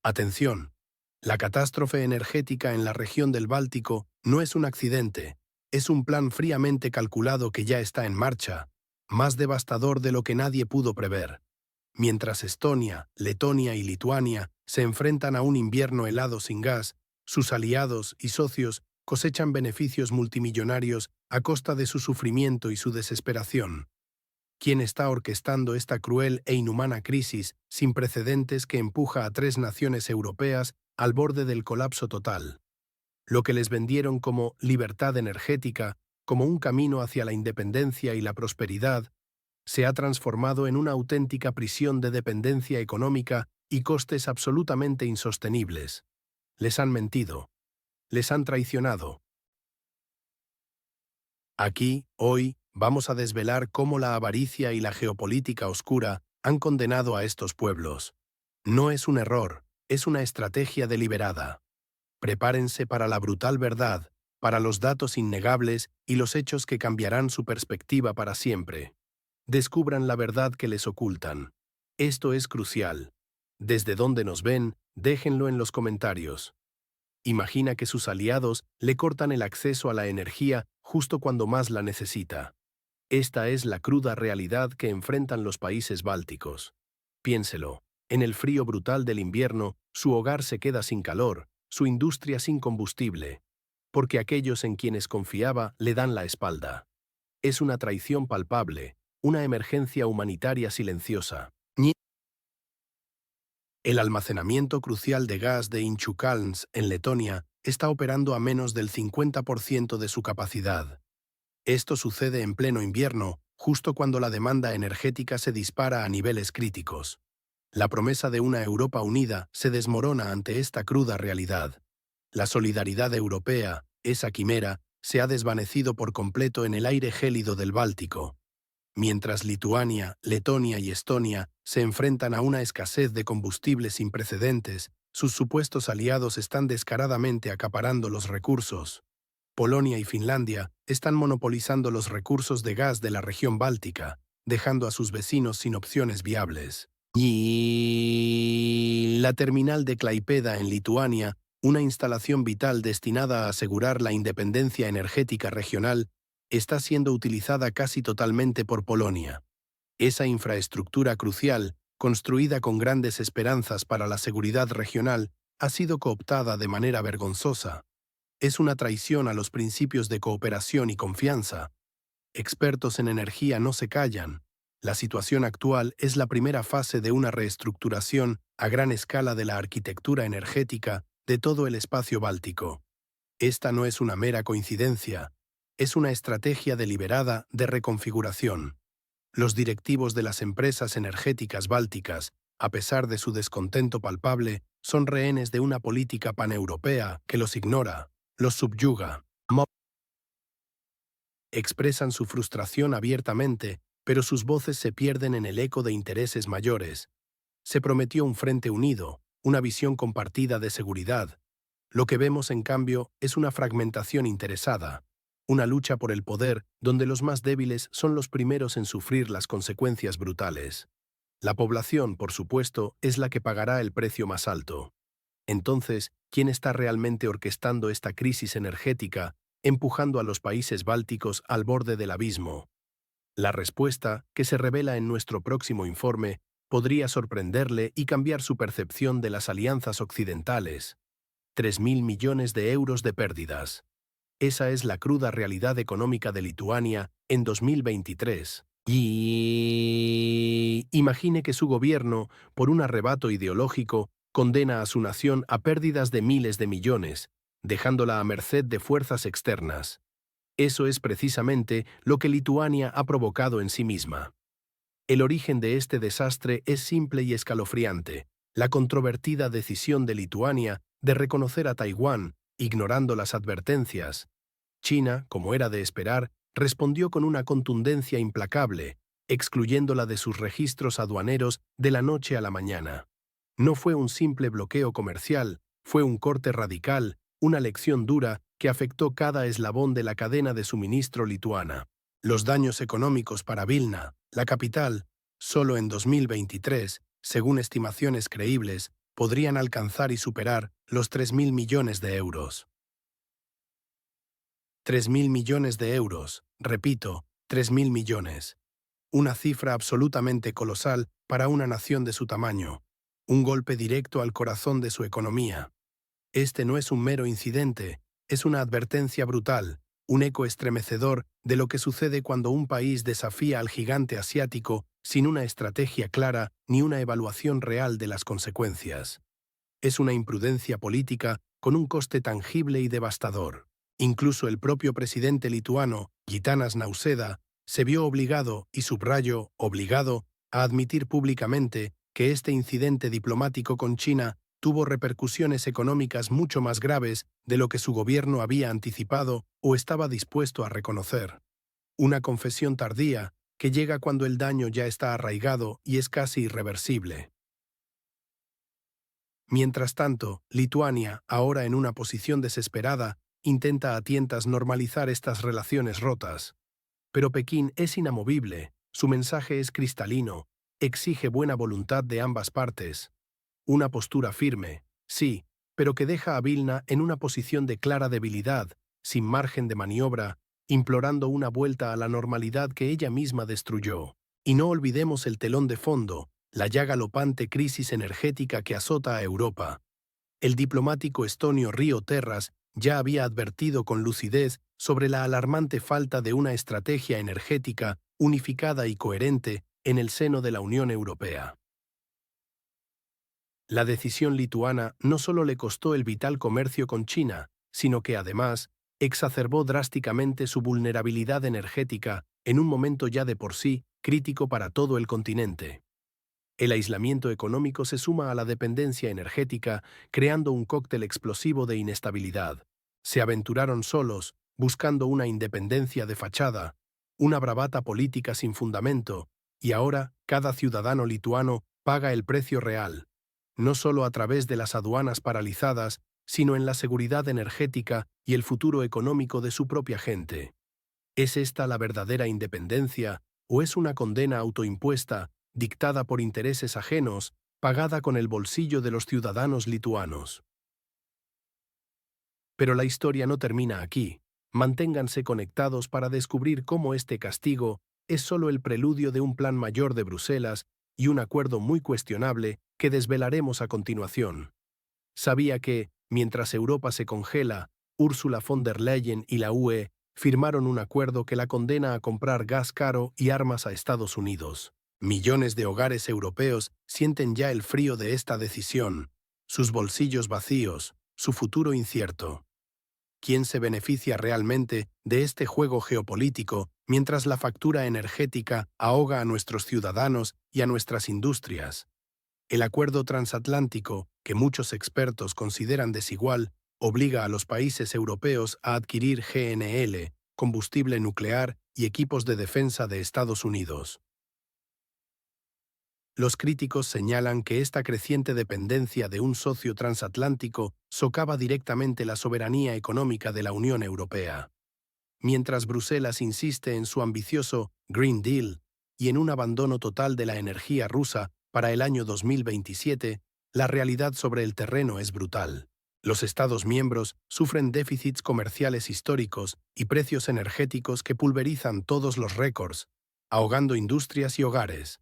Atención, la catástrofe energética en la región del Báltico no es un accidente, es un plan fríamente calculado que ya está en marcha, más devastador de lo que nadie pudo prever. Mientras Estonia, Letonia y Lituania se enfrentan a un invierno helado sin gas, sus aliados y socios cosechan beneficios multimillonarios a costa de su sufrimiento y su desesperación. ¿Quién está orquestando esta cruel e inhumana crisis sin precedentes que empuja a tres naciones europeas al borde del colapso total? Lo que les vendieron como libertad energética, como un camino hacia la independencia y la prosperidad, se ha transformado en una auténtica prisión de dependencia económica y costes absolutamente insostenibles. Les han mentido. Les han traicionado. Aquí, hoy, vamos a desvelar cómo la avaricia y la geopolítica oscura han condenado a estos pueblos. No es un error, es una estrategia deliberada. Prepárense para la brutal verdad, para los datos innegables y los hechos que cambiarán su perspectiva para siempre. Descubran la verdad que les ocultan. Esto es crucial. Desde donde nos ven, déjenlo en los comentarios. Imagina que sus aliados le cortan el acceso a la energía justo cuando más la necesita. Esta es la cruda realidad que enfrentan los países bálticos. Piénselo, en el frío brutal del invierno, su hogar se queda sin calor, su industria sin combustible, porque aquellos en quienes confiaba le dan la espalda. Es una traición palpable, una emergencia humanitaria silenciosa. El almacenamiento crucial de gas de Inčukalns, en Letonia, está operando a menos del 50% de su capacidad. Esto sucede en pleno invierno, justo cuando la demanda energética se dispara a niveles críticos. La promesa de una Europa unida se desmorona ante esta cruda realidad. La solidaridad europea, esa quimera, se ha desvanecido por completo en el aire gélido del Báltico. Mientras Lituania, Letonia y Estonia se enfrentan a una escasez de combustible sin precedentes, sus supuestos aliados están descaradamente acaparando los recursos. Polonia y Finlandia están monopolizando los recursos de gas de la región báltica, dejando a sus vecinos sin opciones viables. Y la terminal de Klaipėda en Lituania, una instalación vital destinada a asegurar la independencia energética regional, está siendo utilizada casi totalmente por Polonia. Esa infraestructura crucial, construida con grandes esperanzas para la seguridad regional, ha sido cooptada de manera vergonzosa. Es una traición a los principios de cooperación y confianza. Expertos en energía no se callan. La situación actual es la primera fase de una reestructuración a gran escala de la arquitectura energética de todo el espacio báltico. Esta no es una mera coincidencia, es una estrategia deliberada de reconfiguración. Los directivos de las empresas energéticas bálticas, a pesar de su descontento palpable, son rehenes de una política paneuropea que los ignora, los subyuga. Expresan su frustración abiertamente, pero sus voces se pierden en el eco de intereses mayores. Se prometió un frente unido, una visión compartida de seguridad. Lo que vemos, en cambio, es una fragmentación interesada, una lucha por el poder donde los más débiles son los primeros en sufrir las consecuencias brutales. La población, por supuesto, es la que pagará el precio más alto. Entonces, ¿quién está realmente orquestando esta crisis energética, empujando a los países bálticos al borde del abismo? La respuesta, que se revela en nuestro próximo informe, podría sorprenderle y cambiar su percepción de las alianzas occidentales. 3.000 millones de euros de pérdidas. Esa es la cruda realidad económica de Lituania en 2023. Y imagine que su gobierno, por un arrebato ideológico, condena a su nación a pérdidas de miles de millones, dejándola a merced de fuerzas externas. Eso es precisamente lo que Lituania ha provocado en sí misma. El origen de este desastre es simple y escalofriante: la controvertida decisión de Lituania de reconocer a Taiwán, ignorando las advertencias. China, como era de esperar, respondió con una contundencia implacable, excluyéndola de sus registros aduaneros de la noche a la mañana. No fue un simple bloqueo comercial, fue un corte radical, una lección dura que afectó cada eslabón de la cadena de suministro lituana. Los daños económicos para Vilna, la capital, solo en 2023, según estimaciones creíbles, podrían alcanzar y superar los 3.000 millones de euros. 3.000 millones de euros, repito, 3.000 millones. Una cifra absolutamente colosal para una nación de su tamaño. Un golpe directo al corazón de su economía. Este no es un mero incidente, es una advertencia brutal, un eco estremecedor de lo que sucede cuando un país desafía al gigante asiático sin una estrategia clara ni una evaluación real de las consecuencias. Es una imprudencia política con un coste tangible y devastador. Incluso el propio presidente lituano, Gitanas Nausėda, se vio obligado, y subrayo, obligado, a admitir públicamente que este incidente diplomático con China tuvo repercusiones económicas mucho más graves de lo que su gobierno había anticipado o estaba dispuesto a reconocer. Una confesión tardía que llega cuando el daño ya está arraigado y es casi irreversible. Mientras tanto, Lituania, ahora en una posición desesperada, intenta a tientas normalizar estas relaciones rotas. Pero Pekín es inamovible, su mensaje es cristalino, exige buena voluntad de ambas partes. Una postura firme, sí, pero que deja a Vilna en una posición de clara debilidad, sin margen de maniobra, implorando una vuelta a la normalidad que ella misma destruyó. Y no olvidemos el telón de fondo, la ya galopante crisis energética que azota a Europa. El diplomático estonio Río Terras ya había advertido con lucidez sobre la alarmante falta de una estrategia energética unificada y coherente en el seno de la Unión Europea. La decisión lituana no solo le costó el vital comercio con China, sino que además exacerbó drásticamente su vulnerabilidad energética en un momento ya de por sí crítico para todo el continente. El aislamiento económico se suma a la dependencia energética, creando un cóctel explosivo de inestabilidad. Se aventuraron solos, buscando una independencia de fachada, una bravata política sin fundamento, y ahora cada ciudadano lituano paga el precio real, no solo a través de las aduanas paralizadas, sino en la seguridad energética y el futuro económico de su propia gente. ¿Es esta la verdadera independencia, o es una condena autoimpuesta, dictada por intereses ajenos, pagada con el bolsillo de los ciudadanos lituanos? Pero la historia no termina aquí. Manténganse conectados para descubrir cómo este castigo es solo el preludio de un plan mayor de Bruselas y un acuerdo muy cuestionable que desvelaremos a continuación. Sabía que, mientras Europa se congela, Ursula von der Leyen y la UE firmaron un acuerdo que la condena a comprar gas caro y armas a Estados Unidos. Millones de hogares europeos sienten ya el frío de esta decisión, sus bolsillos vacíos, su futuro incierto. ¿Quién se beneficia realmente de este juego geopolítico mientras la factura energética ahoga a nuestros ciudadanos y a nuestras industrias? El acuerdo transatlántico, que muchos expertos consideran desigual, obliga a los países europeos a adquirir GNL, combustible nuclear y equipos de defensa de Estados Unidos. Los críticos señalan que esta creciente dependencia de un socio transatlántico socava directamente la soberanía económica de la Unión Europea. Mientras Bruselas insiste en su ambicioso Green Deal y en un abandono total de la energía rusa para el año 2027, la realidad sobre el terreno es brutal. Los Estados miembros sufren déficits comerciales históricos y precios energéticos que pulverizan todos los récords, ahogando industrias y hogares.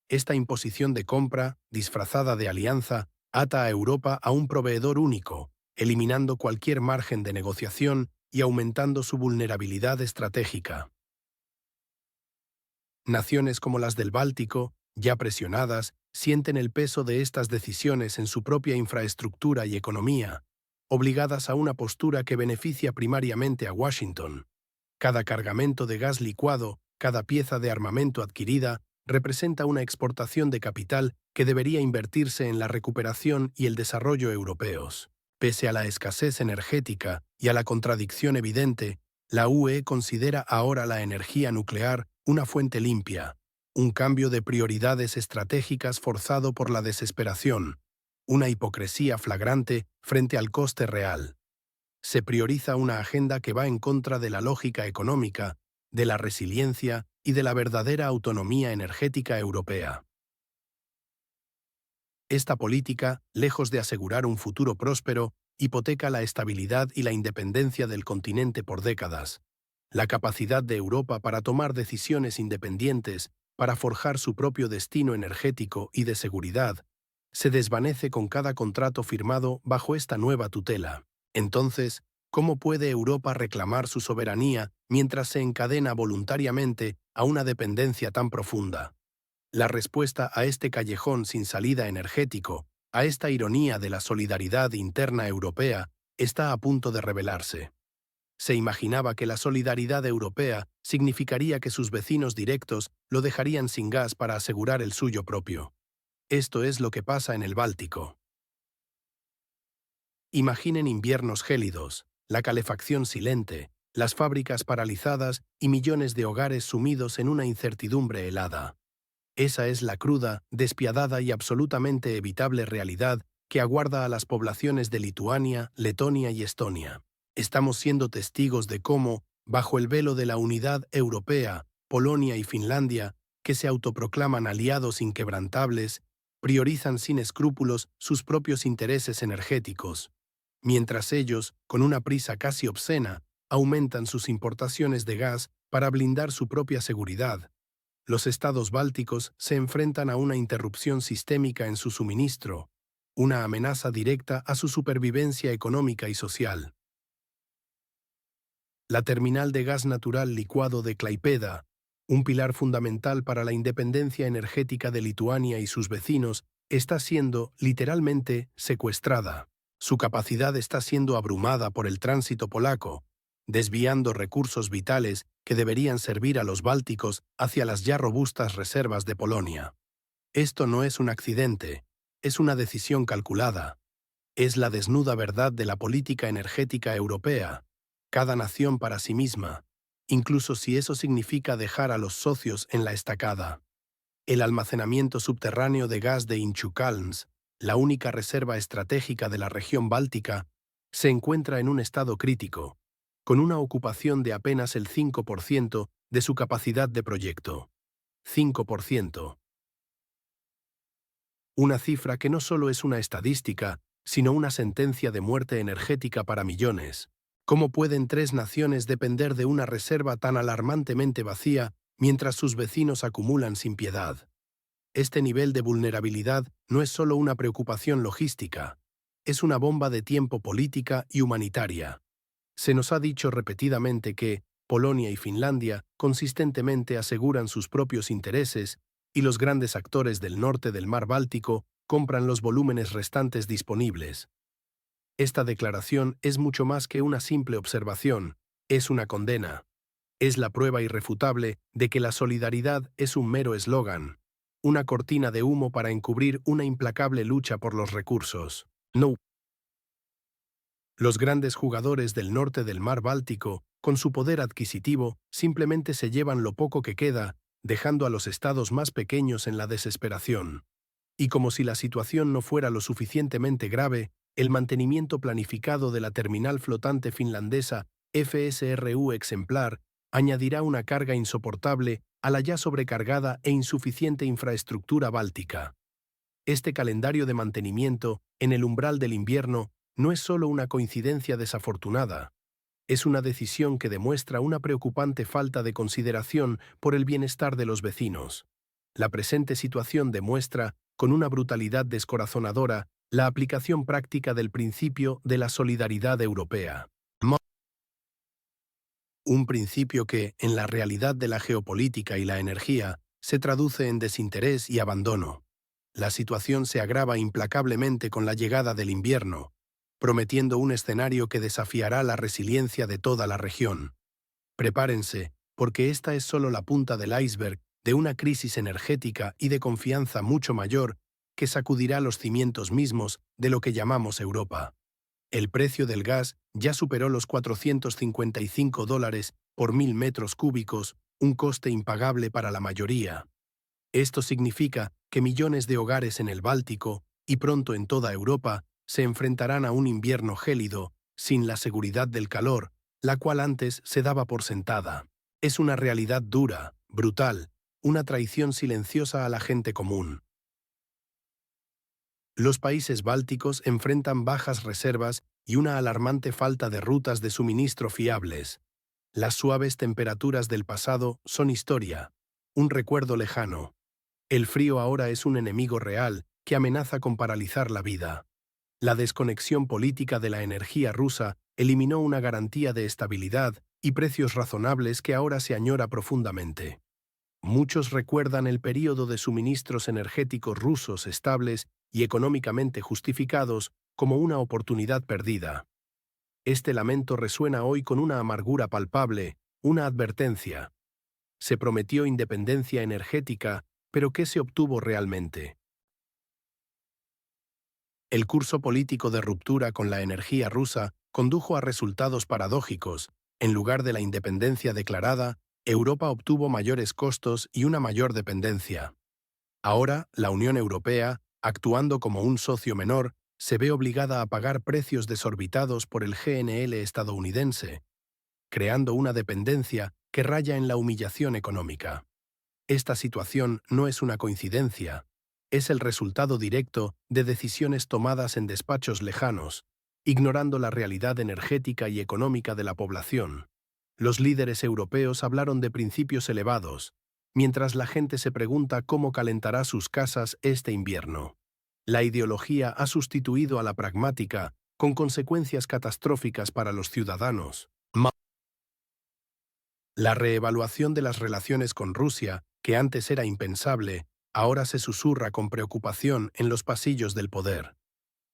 Esta imposición de compra, disfrazada de alianza, ata a Europa a un proveedor único, eliminando cualquier margen de negociación y aumentando su vulnerabilidad estratégica. Naciones como las del Báltico, ya presionadas, sienten el peso de estas decisiones en su propia infraestructura y economía, obligadas a una postura que beneficia primariamente a Washington. Cada cargamento de gas licuado, cada pieza de armamento adquirida, representa una exportación de capital que debería invertirse en la recuperación y el desarrollo europeos. Pese a la escasez energética y a la contradicción evidente, la UE considera ahora la energía nuclear una fuente limpia, un cambio de prioridades estratégicas forzado por la desesperación, una hipocresía flagrante frente al coste real. Se prioriza una agenda que va en contra de la lógica económica, de la resiliencia y de la verdadera autonomía energética europea. Esta política, lejos de asegurar un futuro próspero, hipoteca la estabilidad y la independencia del continente por décadas. La capacidad de Europa para tomar decisiones independientes, para forjar su propio destino energético y de seguridad, se desvanece con cada contrato firmado bajo esta nueva tutela. Entonces, ¿cómo puede Europa reclamar su soberanía mientras se encadena voluntariamente a una dependencia tan profunda? La respuesta a este callejón sin salida energético, a esta ironía de la solidaridad interna europea, está a punto de revelarse. Se imaginaba que la solidaridad europea significaría que sus vecinos directos lo dejarían sin gas para asegurar el suyo propio. Esto es lo que pasa en el Báltico. Imaginen inviernos gélidos, la calefacción silente, las fábricas paralizadas y millones de hogares sumidos en una incertidumbre helada. Esa es la cruda, despiadada y absolutamente evitable realidad que aguarda a las poblaciones de Lituania, Letonia y Estonia. Estamos siendo testigos de cómo, bajo el velo de la unidad europea, Polonia y Finlandia, que se autoproclaman aliados inquebrantables, priorizan sin escrúpulos sus propios intereses energéticos, mientras ellos, con una prisa casi obscena, aumentan sus importaciones de gas para blindar su propia seguridad. Los estados bálticos se enfrentan a una interrupción sistémica en su suministro, una amenaza directa a su supervivencia económica y social. La terminal de gas natural licuado de Klaipėda, un pilar fundamental para la independencia energética de Lituania y sus vecinos, está siendo, literalmente, secuestrada. Su capacidad está siendo abrumada por el tránsito polaco, desviando recursos vitales que deberían servir a los bálticos hacia las ya robustas reservas de Polonia. Esto no es un accidente, es una decisión calculada. Es la desnuda verdad de la política energética europea. Cada nación para sí misma, incluso si eso significa dejar a los socios en la estacada. El almacenamiento subterráneo de gas de Inčukalns, la única reserva estratégica de la región báltica, se encuentra en un estado crítico, con una ocupación de apenas el 5% de su capacidad de proyecto. 5%. Una cifra que no solo es una estadística, sino una sentencia de muerte energética para millones. ¿Cómo pueden tres naciones depender de una reserva tan alarmantemente vacía mientras sus vecinos acumulan sin piedad? Este nivel de vulnerabilidad no es solo una preocupación logística, es una bomba de tiempo política y humanitaria. Se nos ha dicho repetidamente que Polonia y Finlandia consistentemente aseguran sus propios intereses y los grandes actores del norte del mar Báltico compran los volúmenes restantes disponibles. Esta declaración es mucho más que una simple observación, es una condena. Es la prueba irrefutable de que la solidaridad es un mero eslogan, una cortina de humo para encubrir una implacable lucha por los recursos. No. Los grandes jugadores del norte del mar Báltico, con su poder adquisitivo, simplemente se llevan lo poco que queda, dejando a los estados más pequeños en la desesperación. Y como si la situación no fuera lo suficientemente grave, el mantenimiento planificado de la terminal flotante finlandesa FSRU Exemplar añadirá una carga insoportable a la ya sobrecargada e insuficiente infraestructura báltica. Este calendario de mantenimiento, en el umbral del invierno, no es solo una coincidencia desafortunada. Es una decisión que demuestra una preocupante falta de consideración por el bienestar de los vecinos. La presente situación demuestra, con una brutalidad descorazonadora, la aplicación práctica del principio de la solidaridad europea. Un principio que, en la realidad de la geopolítica y la energía, se traduce en desinterés y abandono. La situación se agrava implacablemente con la llegada del invierno, prometiendo un escenario que desafiará la resiliencia de toda la región. Prepárense, porque esta es solo la punta del iceberg de una crisis energética y de confianza mucho mayor que sacudirá los cimientos mismos de lo que llamamos Europa. El precio del gas ya superó los $455 por 1000 metros cúbicos, un coste impagable para la mayoría. Esto significa que millones de hogares en el Báltico, y pronto en toda Europa, se enfrentarán a un invierno gélido, sin la seguridad del calor, la cual antes se daba por sentada. Es una realidad dura, brutal, una traición silenciosa a la gente común. Los países bálticos enfrentan bajas reservas y una alarmante falta de rutas de suministro fiables. Las suaves temperaturas del pasado son historia, un recuerdo lejano. El frío ahora es un enemigo real que amenaza con paralizar la vida. La desconexión política de la energía rusa eliminó una garantía de estabilidad y precios razonables que ahora se añora profundamente. Muchos recuerdan el período de suministros energéticos rusos estables y económicamente justificados como una oportunidad perdida. Este lamento resuena hoy con una amargura palpable, una advertencia. Se prometió independencia energética, pero ¿qué se obtuvo realmente? El curso político de ruptura con la energía rusa condujo a resultados paradójicos. En lugar de la independencia declarada, Europa obtuvo mayores costos y una mayor dependencia. Ahora, la Unión Europea, actuando como un socio menor, se ve obligada a pagar precios desorbitados por el GNL estadounidense, creando una dependencia que raya en la humillación económica. Esta situación no es una coincidencia, es el resultado directo de decisiones tomadas en despachos lejanos, ignorando la realidad energética y económica de la población. Los líderes europeos hablaron de principios elevados, mientras la gente se pregunta cómo calentará sus casas este invierno. La ideología ha sustituido a la pragmática, con consecuencias catastróficas para los ciudadanos. La reevaluación de las relaciones con Rusia, que antes era impensable, ahora se susurra con preocupación en los pasillos del poder.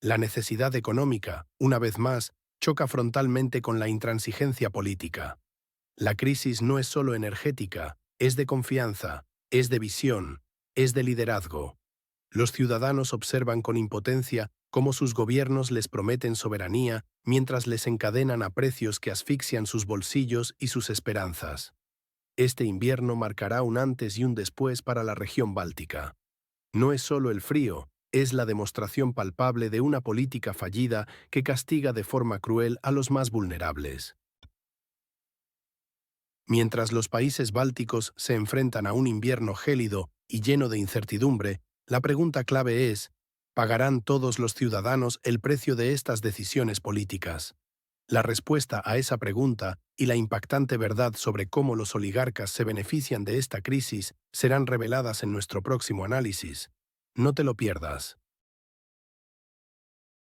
La necesidad económica, una vez más, choca frontalmente con la intransigencia política. La crisis no es solo energética, es de confianza, es de visión, es de liderazgo. Los ciudadanos observan con impotencia cómo sus gobiernos les prometen soberanía mientras les encadenan a precios que asfixian sus bolsillos y sus esperanzas. Este invierno marcará un antes y un después para la región báltica. No es solo el frío, es la demostración palpable de una política fallida que castiga de forma cruel a los más vulnerables. Mientras los países bálticos se enfrentan a un invierno gélido y lleno de incertidumbre, la pregunta clave es, ¿pagarán todos los ciudadanos el precio de estas decisiones políticas? La respuesta a esa pregunta y la impactante verdad sobre cómo los oligarcas se benefician de esta crisis serán reveladas en nuestro próximo análisis. No te lo pierdas.